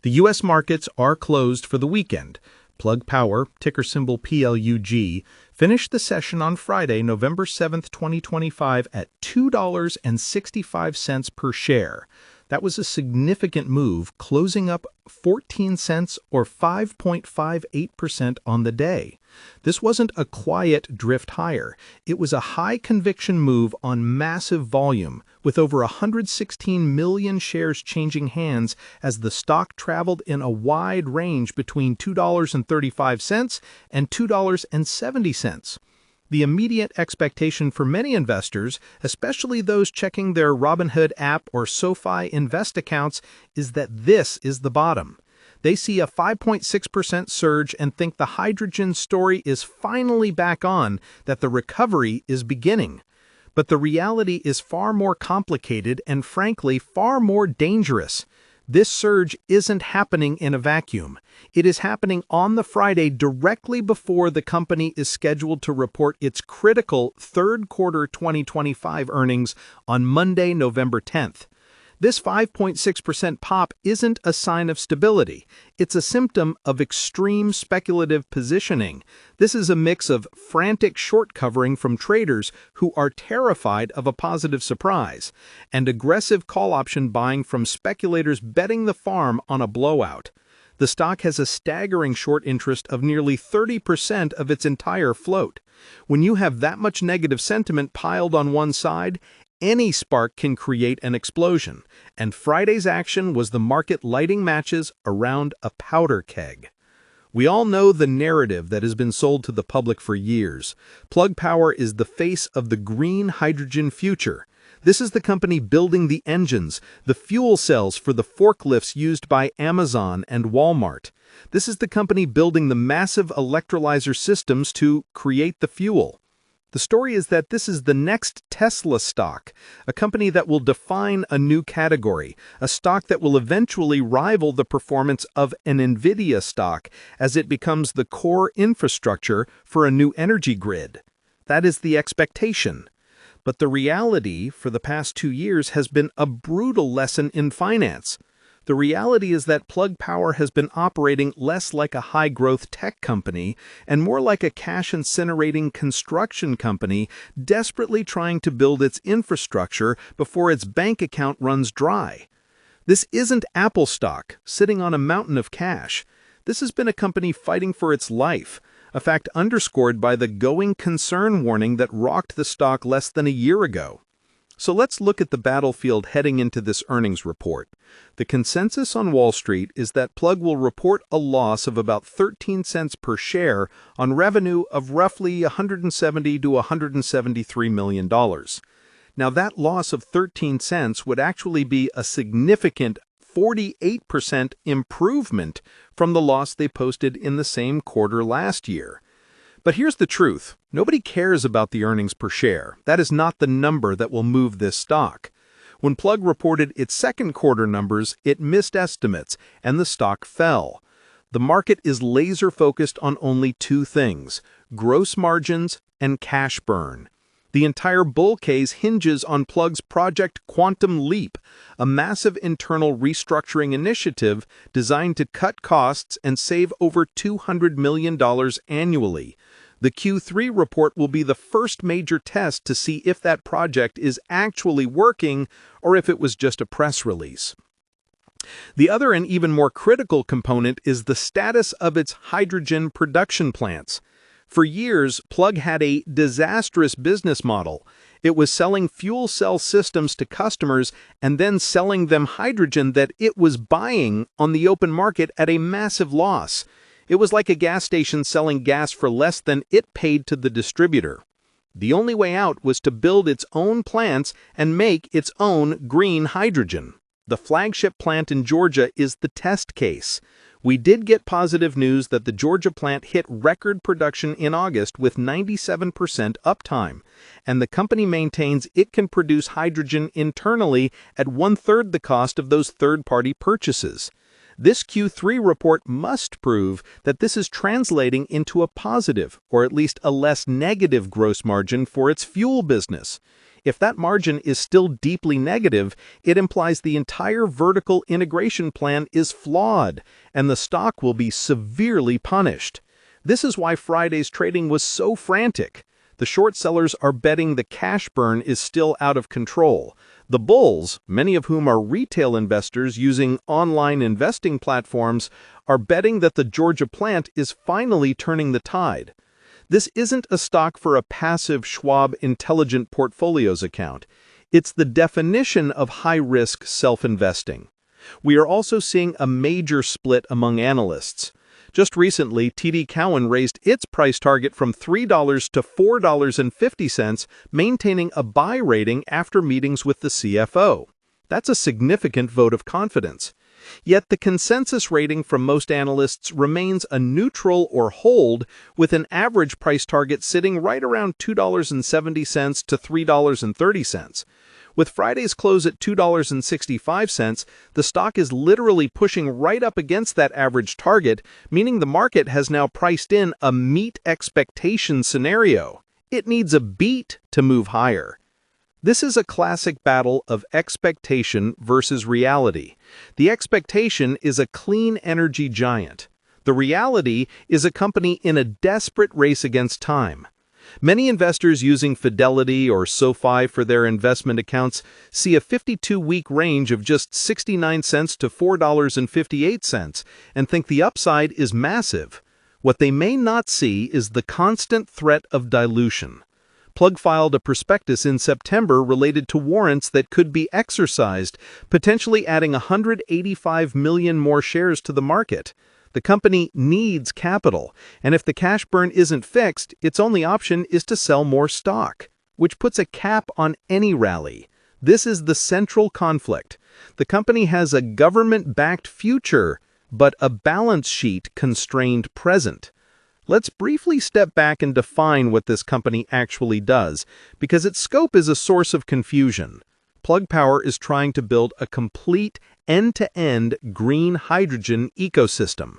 The U.S. markets are closed for the weekend. Plug Power, ticker symbol PLUG, finished the session on Friday, November 7, 2025 at $2.65 per share. That was a significant move, closing up 14 cents or 5.58% on the day. This wasn't a quiet drift higher. It was a high-conviction move on massive volume, with over 116 million shares changing hands as the stock traveled in a wide range between $2.35 and $2.70. The immediate expectation for many investors, especially those checking their Robinhood app or SoFi Invest accounts, is that this is the bottom. They see a 5.6% surge and think the hydrogen story is finally back on, that the recovery is beginning. But the reality is far more complicated and, frankly, far more dangerous. This surge isn't happening in a vacuum. It is happening on the Friday directly before the company is scheduled to report its critical third quarter 2025 earnings on Monday, November 10th. This 5.6% pop isn't a sign of stability. It's a symptom of extreme speculative positioning. This is a mix of frantic short covering from traders who are terrified of a positive surprise, and aggressive call option buying from speculators betting the farm on a blowout. The stock has a staggering short interest of nearly 30% of its entire float. When you have that much negative sentiment piled on one side, any spark can create an explosion, and Friday's action was the market lighting matches around a powder keg. We all know the narrative that has been sold to the public for years. Plug Power is the face of the green hydrogen future. This is the company building the engines, the fuel cells for the forklifts used by Amazon and Walmart. This is the company building the massive electrolyzer systems to create the fuel. The story is that this is the next Tesla stock, a company that will define a new category, a stock that will eventually rival the performance of an NVIDIA stock as it becomes the core infrastructure for a new energy grid. That is the expectation. But the reality for the past 2 years has been a brutal lesson in finance. The reality is that Plug Power has been operating less like a high-growth tech company and more like a cash-incinerating construction company desperately trying to build its infrastructure before its bank account runs dry. This isn't Apple stock sitting on a mountain of cash. This has been a company fighting for its life, a fact underscored by the going concern warning that rocked the stock less than a year ago. So let's look at the battlefield heading into this earnings report. The consensus on Wall Street is that Plug will report a loss of about 13 cents per share on revenue of roughly $170 to $173 million. Now, that loss of 13 cents would actually be a significant 48% improvement from the loss they posted in the same quarter last year. But here's the truth. Nobody cares about the earnings per share. That is not the number that will move this stock. When Plug reported its second quarter numbers, it missed estimates, and the stock fell. The market is laser-focused on only two things: gross margins and cash burn. The entire bull case hinges on Plug's Project Quantum Leap, a massive internal restructuring initiative designed to cut costs and save over $200 million annually. The Q3 report will be the first major test to see if that project is actually working or if it was just a press release. The other and even more critical component is the status of its hydrogen production plants. For years, Plug had a disastrous business model. It was selling fuel cell systems to customers and then selling them hydrogen that it was buying on the open market at a massive loss. It was like a gas station selling gas for less than it paid to the distributor. The only way out was to build its own plants and make its own green hydrogen. The flagship plant in Georgia is the test case. We did get positive news that the Georgia plant hit record production in August with 97% uptime, and the company maintains it can produce hydrogen internally at 1/3 the cost of those third-party purchases. This Q3 report must prove that this is translating into a positive, or at least a less negative gross margin for its fuel business. If that margin is still deeply negative, it implies the entire vertical integration plan is flawed, and the stock will be severely punished. This is why Friday's trading was so frantic. The short sellers are betting the cash burn is still out of control. The bulls, many of whom are retail investors using online investing platforms, are betting that the Georgia plant is finally turning the tide. This isn't a stock for a passive Schwab Intelligent Portfolios account. It's the definition of high-risk self-investing. We are also seeing a major split among analysts. Just recently, TD Cowen raised its price target from $3 to $4.50, maintaining a buy rating after meetings with the CFO. That's a significant vote of confidence. Yet the consensus rating from most analysts remains a neutral or hold, with an average price target sitting right around $2.70 to $3.30. With Friday's close at $2.65, the stock is literally pushing right up against that average target, meaning the market has now priced in a meet expectation scenario. It needs a beat to move higher. This is a classic battle of expectation versus reality. The expectation is a clean energy giant. The reality is a company in a desperate race against time. Many investors using Fidelity or SoFi for their investment accounts see a 52-week range of just 69 cents to $4.58 and think the upside is massive. What they may not see is the constant threat of dilution. Plug filed a prospectus in September related to warrants that could be exercised, potentially adding 185 million more shares to the market. The company needs capital, and if the cash burn isn't fixed, its only option is to sell more stock, which puts a cap on any rally. This is the central conflict. The company has a government-backed future, but a balance sheet-constrained present. Let's briefly step back and define what this company actually does, because its scope is a source of confusion. Plug Power is trying to build a complete end-to-end green hydrogen ecosystem.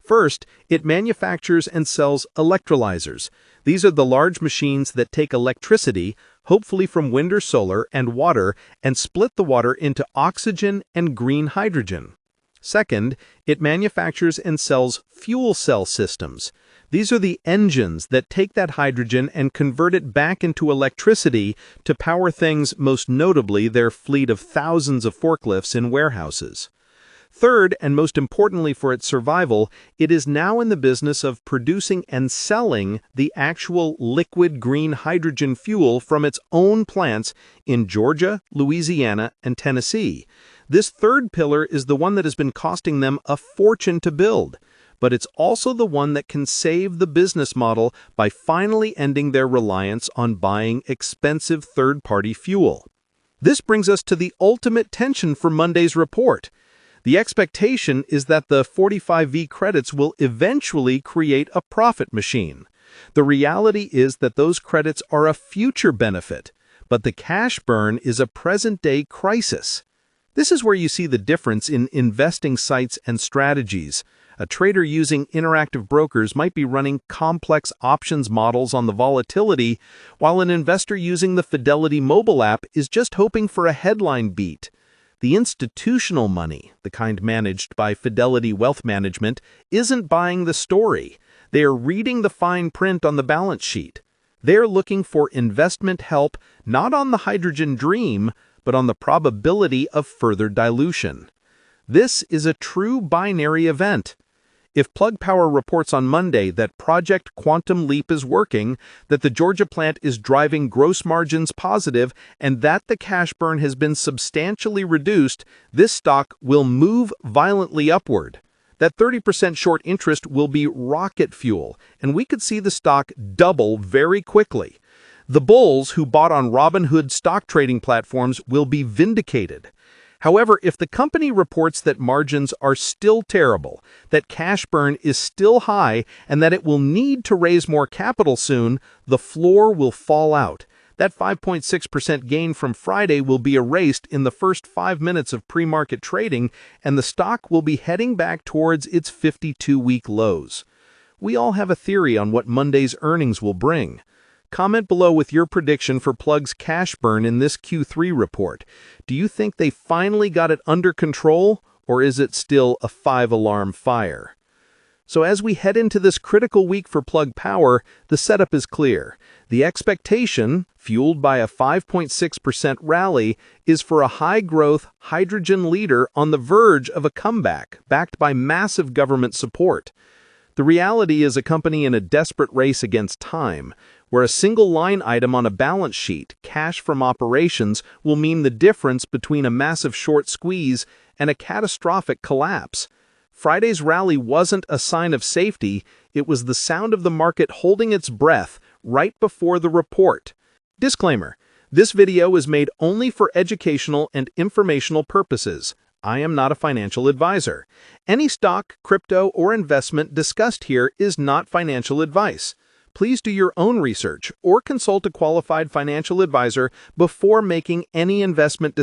First, it manufactures and sells electrolyzers. These are the large machines that take electricity, hopefully from wind or solar, and water, and split the water into oxygen and green hydrogen. Second, it manufactures and sells fuel cell systems. These are the engines that take that hydrogen and convert it back into electricity to power things, most notably their fleet of thousands of forklifts in warehouses. Third, and most importantly for its survival, it is now in the business of producing and selling the actual liquid green hydrogen fuel from its own plants in Georgia, Louisiana, and Tennessee. This third pillar is the one that has been costing them a fortune to build. But it's also the one that can save the business model by finally ending their reliance on buying expensive third-party fuel. This brings us to the ultimate tension for Monday's report. The expectation is that the 45V credits will eventually create a profit machine. The reality is that those credits are a future benefit, but the cash burn is a present-day crisis. This is where you see the difference in investing sites and strategies. A trader using interactive brokers might be running complex options models on the volatility, while an investor using the Fidelity mobile app is just hoping for a headline beat. The institutional money, the kind managed by Fidelity Wealth Management, isn't buying the story. They are reading the fine print on the balance sheet. They are looking for investment help not on the hydrogen dream, but on the probability of further dilution. This is a true binary event. If Plug Power reports on Monday that Project Quantum Leap is working, that the Georgia plant is driving gross margins positive, and that the cash burn has been substantially reduced, this stock will move violently upward. That 30% short interest will be rocket fuel, and we could see the stock double very quickly. The bulls who bought on Robinhood stock trading platforms will be vindicated. However, if the company reports that margins are still terrible, that cash burn is still high, and that it will need to raise more capital soon, the floor will fall out. That 5.6% gain from Friday will be erased in the first 5 minutes of pre-market trading, and the stock will be heading back towards its 52-week lows. We all have a theory on what Monday's earnings will bring. Comment below with your prediction for Plug's cash burn in this Q3 report. Do you think they finally got it under control, or is it still a 5-alarm fire? So as we head into this critical week for Plug Power, the setup is clear. The expectation, fueled by a 5.6% rally, is for a high-growth hydrogen leader on the verge of a comeback, backed by massive government support. The reality is a company in a desperate race against time, where a single line item on a balance sheet, cash from operations, will mean the difference between a massive short squeeze and a catastrophic collapse. Friday's rally wasn't a sign of safety, it was the sound of the market holding its breath right before the report. Disclaimer: this video is made only for educational and informational purposes. I am not a financial advisor. Any stock, crypto, or investment discussed here is not financial advice. Please do your own research or consult a qualified financial advisor before making any investment decisions.